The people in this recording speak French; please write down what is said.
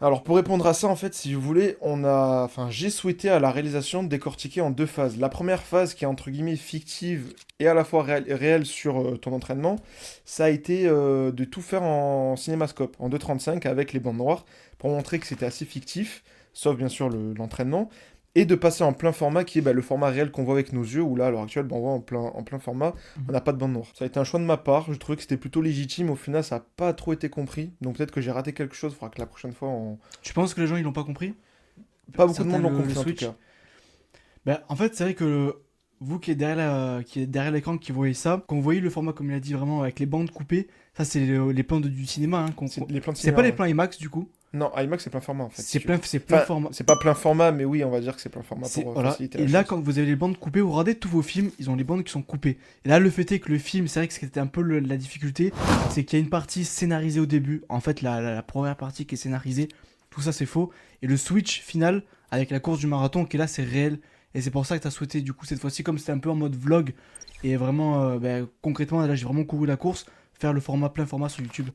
Alors pour répondre à ça, en fait, si vous voulez, j'ai souhaité à la réalisation de décortiquer en deux phases. La première phase qui est entre guillemets fictive et à la fois réelle sur ton entraînement, ça a été de tout faire en cinémascope, en 2.35 avec les bandes noires, pour montrer que c'était assez fictif, sauf bien sûr l'entraînement, et de passer en plein format qui est le format réel qu'on voit avec nos yeux, où là à l'heure actuelle, on voit en plein format, on Mhm. n'a pas de bande noire. Ça a été un choix de ma part, je trouvais que c'était plutôt légitime, au final ça n'a pas trop été compris, donc peut-être que j'ai raté quelque chose, il faudra que la prochaine fois Tu penses que les gens ils l'ont pas compris? pas beaucoup de Certains monde l'ont le compris en tout Switch? cas. Bah, en fait, c'est vrai que vous qui êtes derrière qui êtes derrière l'écran, qui voyez ça, quand vous voyez le format comme il a dit vraiment avec les bandes coupées, ça c'est les plans du cinéma. Hein, C'est les plans de C'est pas cinéma, les ouais. plans IMAX du coup. Non, IMAX c'est plein format en fait, si C'est tu veux. plein Enfin, format. c'est pas plein format, mais oui, on va dire que c'est plein format C'est pour voilà. faciliter la Et là, chose. quand vous avez les bandes coupées, vous regardez tous vos films, ils ont les bandes qui sont coupées. Et là, le fait est que le film, c'est vrai que c'était un peu la difficulté, c'est qu'il y a une partie scénarisée au début. En fait, la première partie qui est scénarisée, tout ça c'est faux. Et le switch final avec la course du marathon qui est là, c'est réel. Et c'est pour ça que tu as souhaité, du coup, cette fois-ci, comme c'était un peu en mode vlog, et vraiment, concrètement, là, j'ai vraiment couru la course, faire le format plein format sur YouTube.